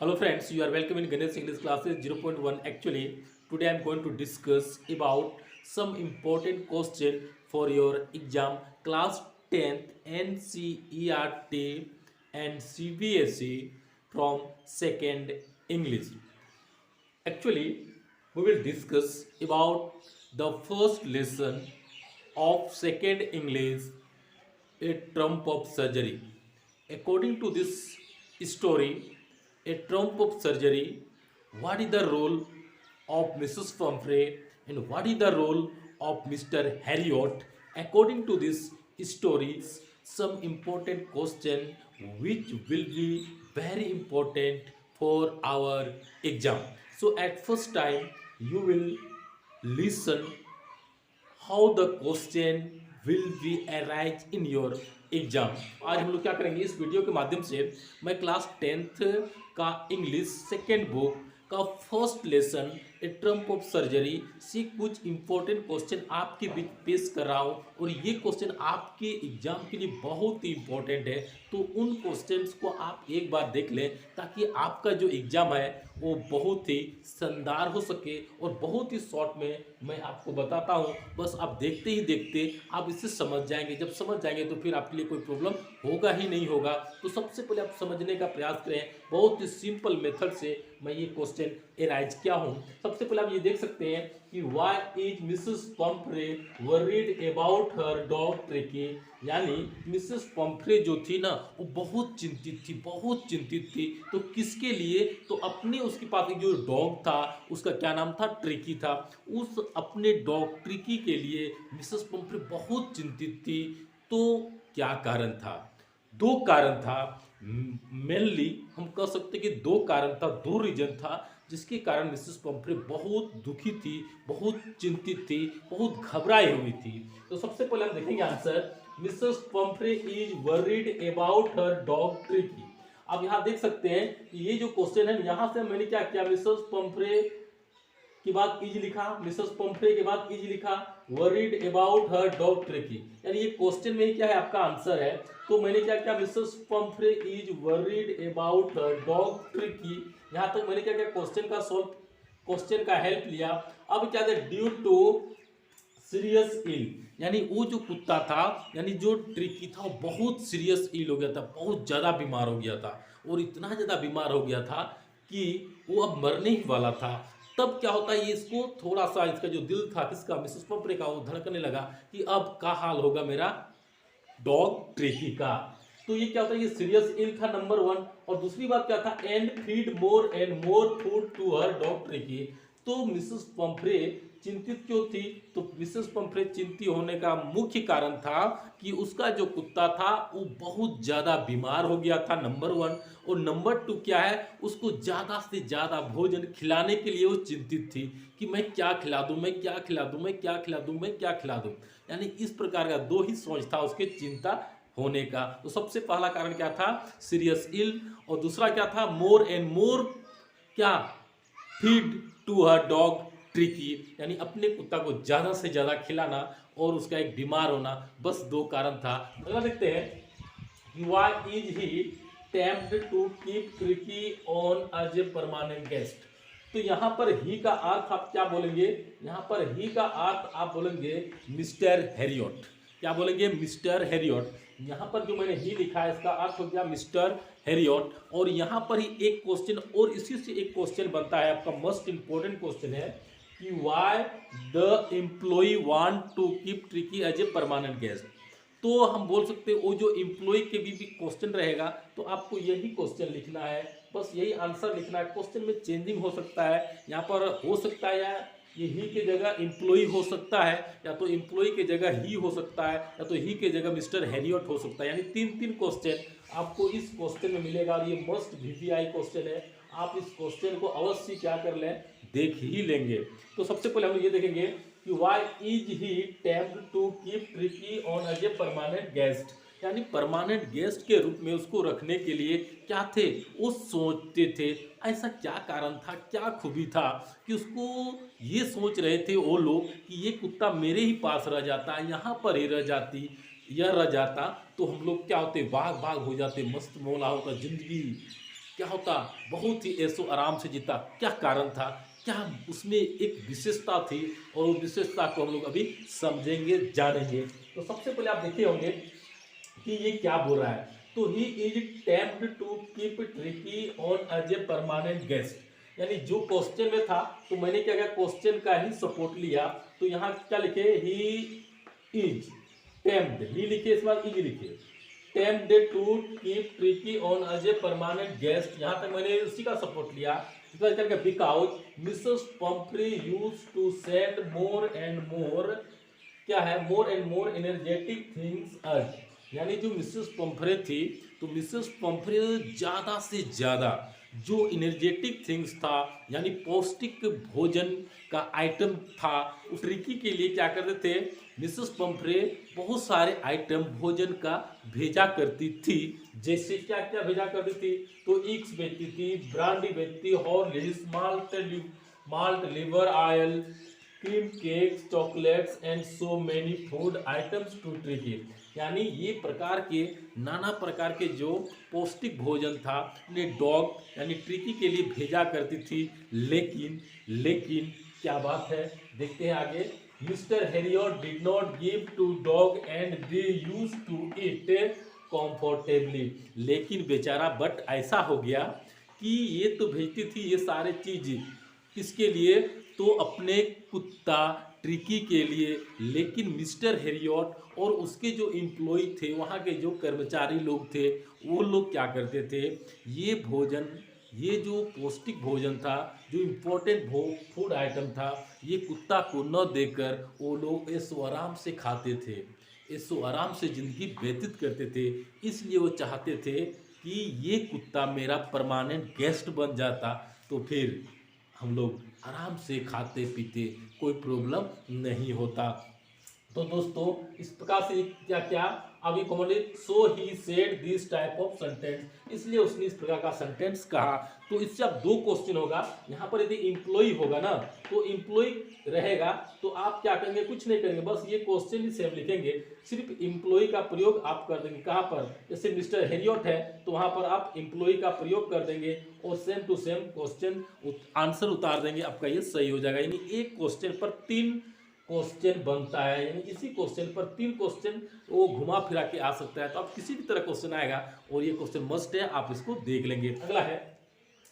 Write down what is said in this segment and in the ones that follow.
Hello friends, you are welcome in Ganesh English classes 0.1. Actually, today I am going to discuss about some important question for your exam class 10th NCERT and CBSE from second English. Actually, we will discuss about the first lesson of second English, a trump of surgery. According to this story, a trump of surgery, what is the role of Mrs. Pumphrey and what is the role of Mr. Harriot? According to this stories, some important question which will be very important for our exam. So at first time you will listen how the question will be arise in your exam. आज हम लोग क्या करेंगे इस video के माध्यम से मैं क्लास 10th का इंग्लिश सेकेंड बुक का first lesson A Trump of surgery से कुछ इंपॉर्टेंट क्वेश्चन आपके बीच पेश कर रहा हूँ और ये क्वेश्चन आपके एग्जाम के लिए बहुत ही इंपॉर्टेंट है। तो उन क्वेश्चंस को आप एक बार देख लें ताकि आपका जो एग्जाम है वो बहुत ही शानदार हो सके और बहुत ही शॉर्ट में मैं आपको बताता हूँ। बस आप देखते ही देखते आप इसे समझ जाएंगे। जब समझ जाएंगे तो फिर आपके लिए कोई प्रॉब्लम होगा ही नहीं होगा। तो सबसे पहले आप समझने का प्रयास करें। बहुत ही सिंपल मेथड से मैं ये क्वेश्चन एराइज किया हूँ। सबसे पहले आप ये देख सकते हैं कि why is Mrs Pomfrey worried about her dog Tricky, यानी मिसेस पंफ्रे जो थी ना वो बहुत चिंतित थी। तो किसके लिए? तो अपने उसके पास एक जो डॉग था उसका क्या नाम था? ट्रिकी था। उस अपने डॉग ट्रिकी के लिए मिसेस पंफ्रे बहुत चिंतित थी। तो क्या कारण था? दो कारण था। मेनली हम कह सकते कि दो कारण था, दो रीजन था जिसके कारण मिसेस पंफ्रे बहुत दुखी थी, बहुत चिंतित थी, बहुत घबराई हुई थी। तो सबसे पहले हम देखेंगे answer, Mrs Pomfrey is worried about her dog tricky. अब यहाँ देख सकते हैं कि ये जो क्वेश्चन है यहाँ से मैंने क्या किया, मिसेस पंफ्रे के बाद इज लिखा, मिसेस पंफ्रे के बाद इज लिखा, worried about her dog Tricky, यानी ये क्वेश्चन में ही क्या है आपका आंसर है। तो मैंने क्या किया, Mrs Pomfrey is worried about her dog tricky. यहां तक मैंने क्या किया, क्वेश्चन का हेल्प लिया। अब क्या था, ड्यू टू सीरियस इल, यानी वो जो कुत्ता था यानी जो ट्रिकी था वो बहुत सीरियस इल हो गया था, बहुत ज्यादा बीमार हो गया था और इतना ज्यादा बीमार हो गया था कि वो अब मरने ही वाला था। तब क्या होता है, ये इसको थोड़ा सा इसका जो दिल था किसका, मिसेस पंफ्रे का, वो धड़कने लगा कि अब क्या हाल होगा मेरा डॉग ट्रिकी का। तो ये क्या होता है, ये सीरियस इल था नंबर वन। और दूसरी बात क्या था, and feed more and more food to her dog Tricky. तो मिसेस पंफ्रे चिंतित क्यों थी? तो मिसेस पंफ्रे चिंतित होने का मुख्य कारण था कि उसका जो कुत्ता था वो बहुत ज्यादा बीमार हो गया था, नंबर वन। और नंबर टू क्या है, उसको ज्यादा से ज्यादा भोजन खिलाने के लिए वो चिंतित थी कि मैं क्या खिला दूं, मैं क्या खिला दूं, मैं क्या खिला दूं, मैं क्या खिला दूं। यानी इस प्रकार का दो ही सोच था उसके चिंता होने का। तो सबसे पहला कारण क्या था, सीरियस इल, और दूसरा क्या था, मोर एंड मोर क्या, feed to her dog Tricky, यानी अपने कुत्ता को ज्यादा से ज्यादा खिलाना और उसका एक बीमार होना। बस दो कारण था। अगला देखते हैं, why is he tempted to keep Tricky on as a permanent guest. तो यहां पर ही का अर्थ आप क्या बोलेंगे, यहां पर ही का अर्थ आप बोलेंगे मिस्टर हैरियट। क्या बोलेंगे? Mister Harriet. यहां पर जो मैंने ही लिखा है इसका अर्थ हो गया मिस्टर हैरियट। और यहां पर ही एक क्वेश्चन और इसी से एक क्वेश्चन बनता है, आपका मोस्ट इंपोर्टेंट क्वेश्चन है कि why the employ want to keep Tricky as a permanent guest. तो हम बोल सकते हैं वो जो एम्प्लॉय के भी क्वेश्चन रहेगा तो आपको यही क्वेश्चन लिखना है, बस यही आंसर लिखना है। क्वेश्चन में चेंजिंग हो सकता है, यहाँ पर हो सकता है या ये ही के जगह एम्प्लॉय हो सकता है, या तो एम्प्लॉय के जगह ही हो सकता है, या तो ही के जगह मिस्टर हैरियट हो सकता है। यानी तीन तीन क्वेश्चन आपको इस क्वेश्चन में मिलेगा और ये मस्ट वीवीआई क्वेश्चन है। आप इस क्वेश्चन को अवश्य क्या कर लें, देख ही लेंगे। तो सबसे पहले हम ये देखेंगे कि why is he tempted to keep Tricky on as a permanent guest, यानी परमानेंट गेस्ट के रूप में उसको रखने के लिए क्या थे, वो सोचते थे। ऐसा क्या कारण था, क्या खूबी था कि उसको ये सोच रहे थे वो लोग कि ये कुत्ता मेरे ही पास रह जाता, यहाँ पर ही रह जाती, यह रह जाता तो हम लोग क्या होते, भाग भाग हो जाते, मस्त मौला होता जिंदगी, क्या होता, बहुत ही ऐशो आराम से जीता। क्या कारण था, क्या उसमें एक विशेषता थी, और उस विशेषता को हम लोग अभी समझेंगे, जानेंगे। तो सबसे पहले आप देखे होंगे कि ये क्या बोल रहा है। तो he is tempted to keep Tricky on as a permanent guest. यानी जो क्वेश्चन में था, तो मैंने क्या किया, क्वेश्चन का ही सपोर्ट लिया। तो यहाँ क्या लिखे, ही इज टेम्प्ड, ही लिखे, इस बार इज लिखे, tempted to keep Tricky on as a permanent guest. यहाँ तक मैंने उसी का सपोर्ट लिया। Because Mrs Pomfrey used to send more and more, क्या है, more and more energetic things us. यानी जो मिसेस पंफ्रे थी, तो मिसेस पंफ्रे ज़्यादा से ज़्यादा जो एनर्जेटिक थिंग्स था, यानी पौष्टिक भोजन का आइटम था, उस ट्रिकी के लिए क्या करते थे, मिसेस पंफ्रे बहुत सारे आइटम भोजन का भेजा करती थी। जैसे क्या क्या भेजा करती थी, तो इग्स भेजती थी, ब्रांडी भेजती, Horlicks, malt liver oil, cream cakes, chocolates and so many food items to Tricky. यानी ये प्रकार के नाना प्रकार के जो पौष्टिक भोजन था, उन्हें डॉग यानी ट्रिकी के लिए भेजा करती थी। लेकिन क्या बात है, देखते हैं आगे। Mr Herriot did not give to dog and they use to it comfortably. लेकिन बेचारा, बट ऐसा हो गया कि ये तो भेजती थी ये सारे चीज किसके लिए, तो अपने कुत्ता ट्रिकी के लिए। लेकिन मिस्टर हेरियट और उसके जो एम्प्लॉय थे, वहाँ के जो कर्मचारी लोग थे, वो लोग क्या करते थे, ये भोजन, ये जो पौष्टिक भोजन था, जो इम्पोर्टेंट फूड आइटम था, ये कुत्ता को न देकर वो लोग ऐशो आराम से खाते थे, ऐशो आराम से ज़िंदगी व्यतीत करते थे। इसलिए वो चाहते थे कि ये कुत्ता मेरा परमानेंट गेस्ट बन जाता, तो फिर हम लोग आराम से खाते पीते, कोई प्रॉब्लम नहीं होता। तो दोस्तों, इस प्रकार से क्या क्या अभी commonly, so he said this type of sentence, इसलिए उसने इस प्रकार का सेंटेंस कहा। तो इससे अब दो क्वेश्चन होगा। यहाँ पर यदि एम्प्लॉय होगा ना, तो एम्प्लॉय रहेगा, तो आप क्या करेंगे, कुछ नहीं करेंगे, बस ये क्वेश्चन ही सेम लिखेंगे, सिर्फ एम्प्लॉय का प्रयोग आप कर देंगे। कहाँ पर, जैसे मिस्टर हेरियट है, तो वहाँ पर आप एम्प्लॉय का प्रयोग कर देंगे और same to same question answer उतार देंगे, आपका ये सही हो जाएगा। यानी एक क्वेश्चन पर 3 क्वेश्चन बनता है, यानी इसी क्वेश्चन पर 3 क्वेश्चन वो घुमा फिरा के आ सकता है। तो आप किसी भी तरह क्वेश्चन आएगा, और ये क्वेश्चन मस्ट है, आप इसको देख लेंगे। अगला है,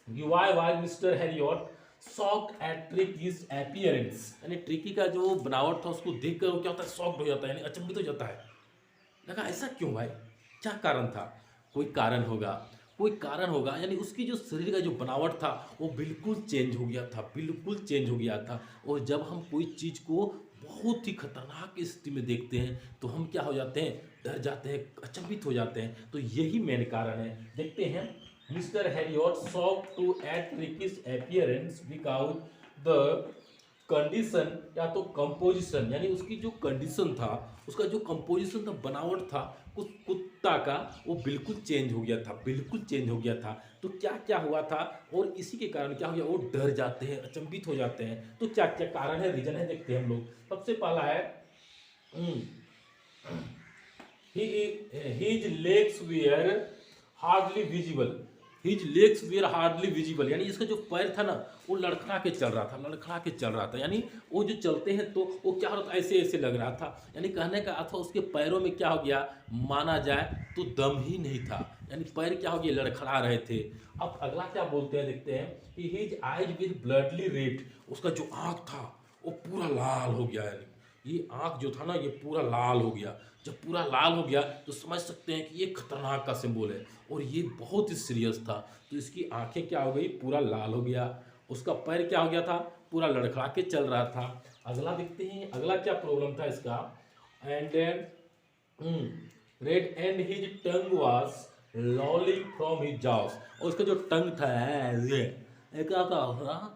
why was mister Herriot shocked eight Tricky's appearance. यानी ट्रिकी का जो बनावट था, उसको देखकर वो क्या होता है, शॉक्ड हो जाता है, यानी अचंभित हो जाता है। लगा ऐसा क्यों भाई, क्या कारण था, कोई कारण होगा, कोई कारण होगा। यानी उसकी जो शरीर का जो बनावट था, वो बिल्कुल चेंज हो गया था, बिल्कुल चेंज हो गया था। और जब हम कोई चीज़ को बहुत ही खतरनाक स्थिति में देखते हैं, तो हम क्या हो जाते हैं, डर जाते हैं, अचंभित हो जाते हैं। तो यही मेन कारण है। देखते हैं, Mr Herriot shocked to at Tricky's appearance because the condition, या तो कंपोजिशन, यानी उसकी जो कंडीशन था, उसका जो कंपोजिशन था, बनावट था उस कुत्ता का, वो बिल्कुल चेंज हो गया था, बिल्कुल चेंज हो गया था। तो क्या क्या हुआ था, और इसी के कारण क्या हो गया, वो डर जाते हैं, अचंभित हो जाते हैं। तो क्या क्या कारण है, रीजन है, देखते हैं हम लोग। सबसे पहला है, his legs were hardly visible, his legs were hardly visible. यानी इसका जो पैर था ना, वो लड़खड़ा के चल रहा था, लड़खड़ा के चल रहा था। यानी वो जो चलते हैं, तो वो क्या होता, ऐसे ऐसे लग रहा था। यानी कहने का अर्थ, उसके पैरों में क्या हो गया, माना जाए तो दम ही नहीं था। यानी पैर क्या हो गया, लड़खड़ा रहे थे। अब अगला क्या बोलते हैं, देखते हैं कि हिज आइज विद ब्लडली रेड। उसका जो आँख था, वो पूरा लाल हो गया। यानी ये आँख जो था ना, ये पूरा लाल हो गया। जब पूरा लाल हो गया, तो समझ सकते हैं कि ये खतरनाक का सिंबल है, और ये बहुत ही सीरियस था। तो इसकी आंखें क्या हो गई, पूरा लाल हो गया। उसका पैर क्या हो गया था, पूरा लड़खड़ा के चल रहा था। अगला देखते हैं, अगला क्या प्रॉब्लम था इसका, and red and his tongue was lolling from his jaws. और इसका जो टंग था, ये क्या था,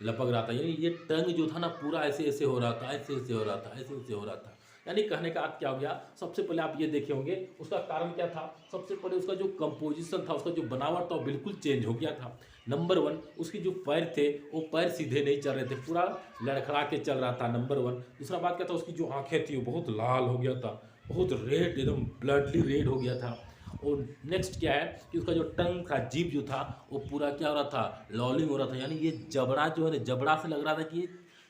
लपक रहा था। यानी ये टंग जो था ना, पूरा ऐसे ऐसे हो रहा था, ऐसे ऐसे हो रहा था, ऐसे ऐसे हो रहा था। यानी कहने का अर्थ क्या हो गया, सबसे पहले आप ये देखे होंगे, उसका कारण क्या था। सबसे पहले उसका जो कंपोजिशन था, उसका जो बनावट था, वो बिल्कुल चेंज हो गया था। नंबर 1, उसके जो पैर थे, वो पैर सीधे नहीं चल रहे थे, पूरा लड़खड़ा के चल रहा था, नंबर 1। दूसरा बात क्या था, उसकी जो आंखें थी, वो बहुत लाल हो गया था, बहुत रेड, एकदम ब्लडली रेड हो गया था। और नेक्स्ट क्या है कि उसका जो टंग था, जीभ जो था, वो पूरा क्या हो रहा था, लॉलिंग हो रहा था, यानी ये जबड़ा जो है ना, जबड़ा से लग रहा था कि ये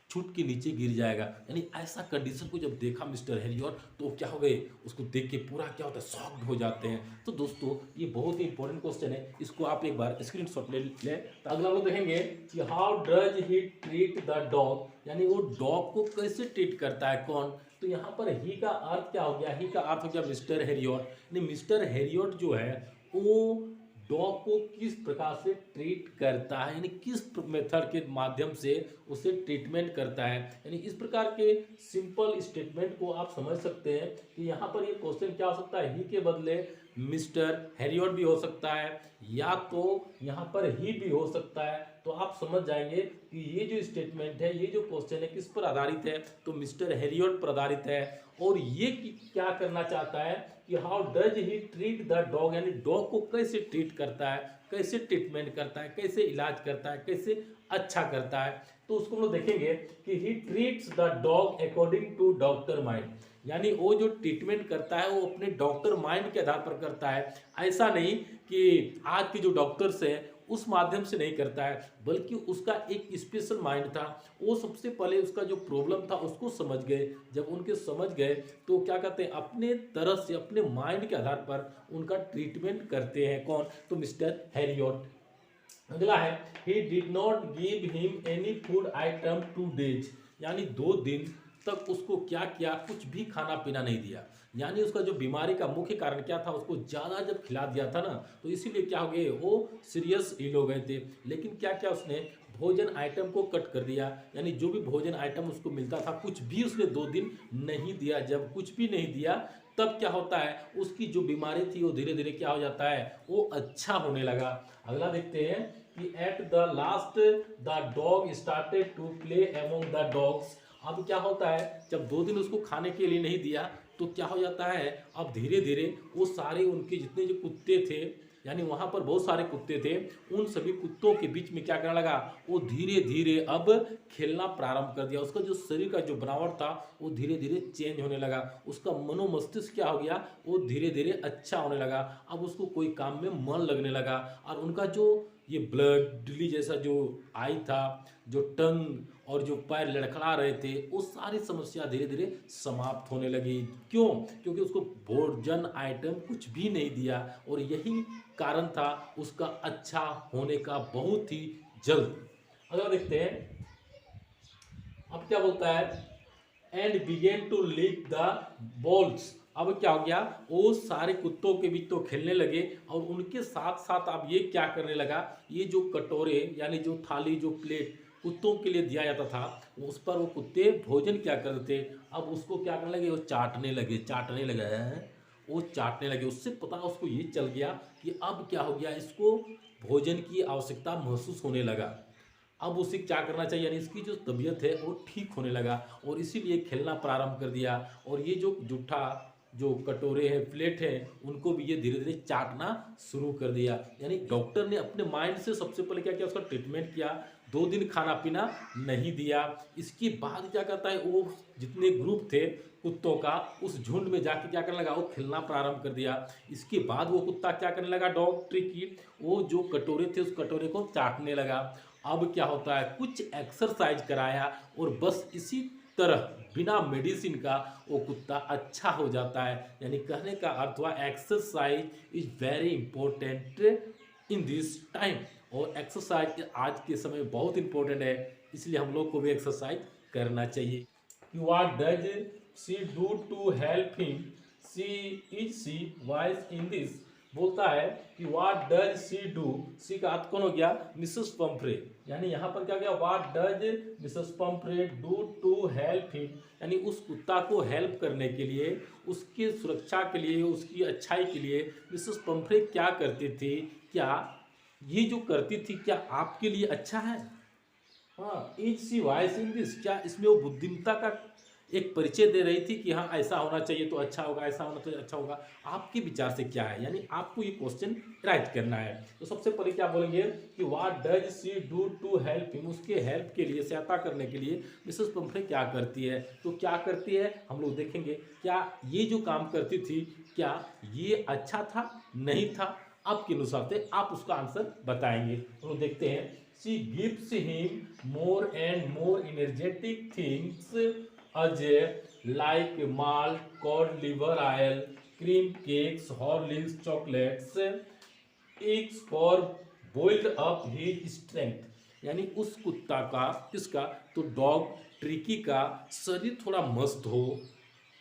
छूट के नीचे गिर जाएगा। यानी ऐसा कंडीशन को जब देखा मिस्टर हैरियट तो क्या हो गए, उसको देख के पूरा क्या होता है, शॉक्ड हो जाते हैं। तो दोस्तों ये बहुत ही इंपॉर्टेंट क्वेश्चन है, इसको आप एक बार स्क्रीनशॉट ले लें। तो अगला लोग देखेंगे कि how does he treat the dog, यानी वो डॉग को कैसे ट्रीट करता है, कौन। तो यहाँ पर ही का अर्थ क्या हो गया, ही का अर्थ हो गया मिस्टर हैरियट। यानी मिस्टर हैरियट जो है वो डॉग को किस प्रकार से ट्रीट करता है, यानी किस मेथड के माध्यम से उसे ट्रीटमेंट करता है। यानी इस प्रकार के सिंपल स्टेटमेंट को आप समझ सकते हैं कि यहाँ पर ये क्वेश्चन क्या हो सकता है, ही के बदले मिस्टर हैरियट भी हो सकता है, या तो यहाँ पर ही भी हो सकता है। तो आप समझ जाएंगे कि ये जो स्टेटमेंट है, ये जो क्वेश्चन है किस पर आधारित है, तो मिस्टर हैरियट पर आधारित है। और ये क्या करना चाहता है कि how does he treat the dog, यानी डॉग को कैसे ट्रीट करता है, कैसे ट्रीटमेंट करता है, कैसे इलाज करता है, कैसे अच्छा करता है। तो उसको हम लोग देखेंगे कि he treats the dog according to doctor mind, यानी वो जो ट्रीटमेंट करता है वो अपने डॉक्टर माइंड के आधार पर करता है। ऐसा नहीं कि आज के जो डॉक्टर्स हैं उस माध्यम से नहीं करता है, बल्कि उसका एक स्पेशल माइंड था। वो सबसे पहले उसका जो प्रॉब्लम था उसको समझ गए, जब उनके समझ गए तो क्या कहते हैं, अपने तरह से अपने माइंड के आधार पर उनका ट्रीटमेंट करते हैं। कौन, तो मिस्टर हैरियट। अगला है he did not give him any food item 2 days, यानी 2 दिन तक उसको क्या किया, कुछ भी खाना पीना नहीं दिया। यानी उसका जो बीमारी का मुख्य कारण क्या था, उसको ज़्यादा जब खिला दिया था ना, तो इसीलिए क्या हो गए, वो सीरियस इल हो गए थे। लेकिन क्या क्या उसने भोजन आइटम को कट कर दिया, यानी जो भी भोजन आइटम उसको मिलता था कुछ भी उसने 2 दिन नहीं दिया। जब कुछ भी नहीं दिया तब क्या होता है, उसकी जो बीमारी थी वो धीरे धीरे क्या हो जाता है, वो अच्छा होने लगा। अगला देखते हैं कि at the last the dog started to play among the dogs. अब क्या होता है, जब 2 दिन उसको खाने के लिए नहीं दिया तो क्या हो जाता है, अब धीरे धीरे वो सारे उनके जितने जो कुत्ते थे, यानी वहाँ पर बहुत सारे कुत्ते थे, उन सभी कुत्तों के बीच में क्या करने लगा, वो धीरे धीरे अब खेलना प्रारंभ कर दिया। उसका जो शरीर का जो बनावट था वो धीरे धीरे चेंज होने लगा। उसका मनोमस्तिष्क क्या हो गया, वो धीरे धीरे अच्छा होने लगा। अब उसको कोई काम में मन लगने लगा, और उनका जो ये ब्लड डिली जैसा जो आई था, जो टंग और जो पैर लड़खड़ा रहे थे, वो सारी समस्या धीरे धीरे समाप्त होने लगी। क्यों, क्योंकि उसको भोजन आइटम कुछ भी नहीं दिया, और यही कारण था उसका अच्छा होने का बहुत ही जल्द। अगर देखते हैं अब क्या बोलता है, and begin to lick the balls. अब क्या हो गया, वो सारे कुत्तों के बीच तो खेलने लगे, और उनके साथ साथ अब ये क्या करने लगा, ये जो कटोरे यानी जो थाली जो प्लेट कुत्तों के लिए दिया जाता था, उस पर वो कुत्ते भोजन क्या करते थे, अब उसको क्या करने लगे, वो चाटने लगे, चाटने लगे हैं, वो चाटने लगे। उससे पता उसको ये चल गया कि अब क्या हो गया, इसको भोजन की आवश्यकता महसूस होने लगा। अब उसे क्या करना चाहिए, यानी इसकी जो तबीयत है वो ठीक होने लगा, और इसीलिए खेलना प्रारंभ कर दिया। और ये जो जूठा जो कटोरे हैं, प्लेट हैं, उनको भी ये धीरे धीरे चाटना शुरू कर दिया। यानी डॉक्टर ने अपने माइंड से सबसे पहले क्या किया, उसका ट्रीटमेंट किया, 2 दिन खाना पीना नहीं दिया। इसके बाद क्या करता है, वो जितने ग्रुप थे कुत्तों का, उस झुंड में जाके क्या करने लगा, वो खेलना प्रारंभ कर दिया। इसके बाद वो कुत्ता क्या करने लगा, डॉग ट्रिकी, वो जो कटोरे थे उस कटोरे को चाटने लगा। अब क्या होता है, कुछ एक्सरसाइज कराया, और बस इसी तरह बिना मेडिसिन का वो कुत्ता अच्छा हो जाता है। यानी कहने का अर्थ हुआ exercise is very important in this time, और एक्सरसाइज आज के समय में बहुत इंपॉर्टेंट है, इसलिए हम लोग को भी एक्सरसाइज करना चाहिए। What does she do to help him, she wise in this. बोलता है कि what does she do, she का अर्थ कौन हो गया, मिसेस पंफ्रे। यानी यहाँ पर क्या गया, what does Mrs Pumphrey do to help him, यानी उस कुत्ता को हेल्प करने के लिए, उसकी सुरक्षा के लिए, उसकी अच्छाई के लिए मिसेस पंफ्रे क्या करती थी। क्या ये जो करती थी क्या आपके लिए अच्छा है, हाँ, is she wise in this, क्या इसमें वो बुद्धिमत्ता का एक परिचय दे रही थी कि हाँ ऐसा होना चाहिए तो अच्छा होगा, ऐसा होना चाहिए अच्छा होगा। आपके विचार से क्या है, यानी आपको ये क्वेश्चन राइट करना है। तो सबसे पहले क्या बोलेंगे कि what does she do to help him, उसके हेल्प के लिए, सहायता करने के लिए मिसेस पंफ्रे क्या करती है। तो क्या करती है हम लोग देखेंगे, क्या ये जो काम करती थी क्या ये अच्छा था, नहीं था, आपके अनुसार से आप उसका आंसर बताएंगे। तो देखते हैं। She gives him more and more energetic things as like malt, cod liver oil, cream cakes, Horlicks, chocolates, eggs for boiled up his strength. यानी उस कुत्ता का, किसका, तो डॉग ट्रिकी का शरीर थोड़ा मस्त हो,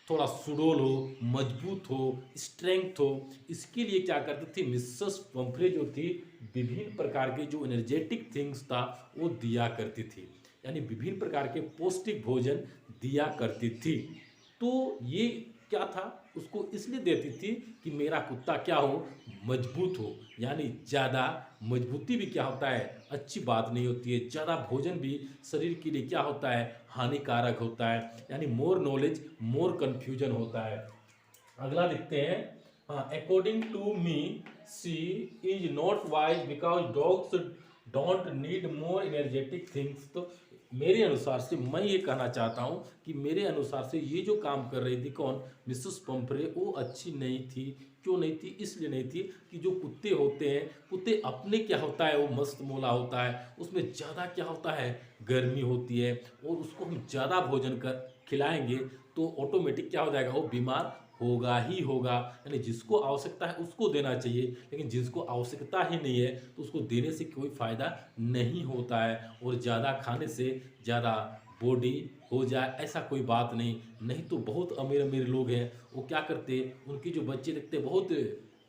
थोड़ा सुडोल हो, मजबूत हो, स्ट्रेंथ हो, इसके लिए क्या करती थी मिसेस पंफ्रे जो थी, विभिन्न प्रकार के जो एनर्जेटिक थिंग्स था वो दिया करती थी। यानी विभिन्न प्रकार के पौष्टिक भोजन दिया करती थी। तो ये क्या था, उसको इसलिए देती थी कि मेरा कुत्ता क्या हो, मजबूत हो। यानी ज़्यादा मजबूती भी क्या होता है, अच्छी बात नहीं होती है। ज़्यादा भोजन भी शरीर के लिए क्या होता है, हानिकारक होता है। यानी मोर नॉलेज मोर कन्फ्यूजन होता है। अगला देखते हैं। According to me she is not wise because dogs don't need more energetic things. तो मेरे अनुसार से मैं ये कहना चाहता हूँ कि मेरे अनुसार से ये जो काम कर रही थी कौन, मिसेस पंफ्रे, वो अच्छी नहीं थी। क्यों नहीं थी, इसलिए नहीं थी कि जो कुत्ते होते हैं, कुत्ते अपने क्या होता है, वो मस्त मोला होता है, उसमें ज़्यादा क्या होता है, गर्मी होती है, और उसको हम ज़्यादा भोजन कर खिलाएंगे तो ऑटोमेटिक क्या हो जाएगा, वो बीमार होगा ही होगा। यानी जिसको आवश्यकता है उसको देना चाहिए, लेकिन जिसको आवश्यकता ही नहीं है तो उसको देने से कोई फ़ायदा नहीं होता है। और ज़्यादा खाने से ज़्यादा बॉडी हो जाए ऐसा कोई बात नहीं। नहीं तो बहुत अमीर अमीर लोग हैं, वो क्या करते, उनके जो बच्चे दिखते बहुत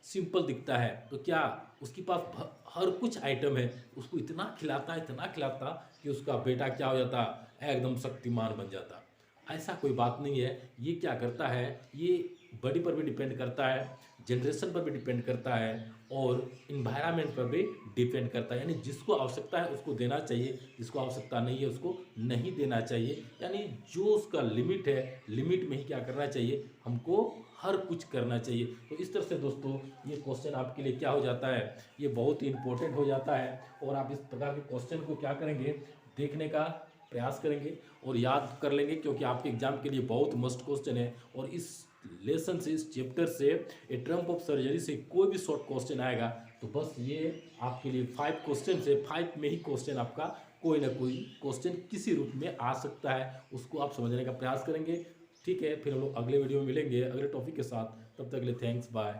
सिंपल दिखता है, तो क्या उसके पास हर कुछ आइटम है, उसको इतना खिलाता इतना खिलाता कि उसका बेटा क्या हो जाता, एकदम शक्तिमान बन जाता। ऐसा कोई बात नहीं है। ये क्या करता है, ये बॉडी पर भी डिपेंड करता है, जनरेशन पर भी डिपेंड करता है, और इन्वायरमेंट पर भी डिपेंड करता है। यानी जिसको आवश्यकता है उसको देना चाहिए, जिसको आवश्यकता नहीं है उसको नहीं देना चाहिए। यानी जो उसका लिमिट है, लिमिट में ही क्या करना चाहिए, हमको हर कुछ करना चाहिए। तो इस तरह से दोस्तों ये क्वेश्चन आपके लिए क्या हो जाता है, ये बहुत ही इंपॉर्टेंट हो जाता है। और आप इस प्रकार के क्वेश्चन को क्या करेंगे, देखने का प्रयास करेंगे और याद कर लेंगे, क्योंकि आपके एग्जाम के लिए बहुत मस्ट क्वेश्चन है। और इस लेसन से, इस चैप्टर से, ए ट्रम्प ऑफ सर्जरी से कोई भी शॉर्ट क्वेश्चन आएगा तो बस ये आपके लिए 5 क्वेश्चन से 5 में ही क्वेश्चन आपका कोई ना कोई क्वेश्चन किसी रूप में आ सकता है, उसको आप समझने का प्रयास करेंगे। ठीक है, फिर हम लोग अगले वीडियो में मिलेंगे अगले टॉपिक के साथ। तब तक के लिए थैंक्स, बाय।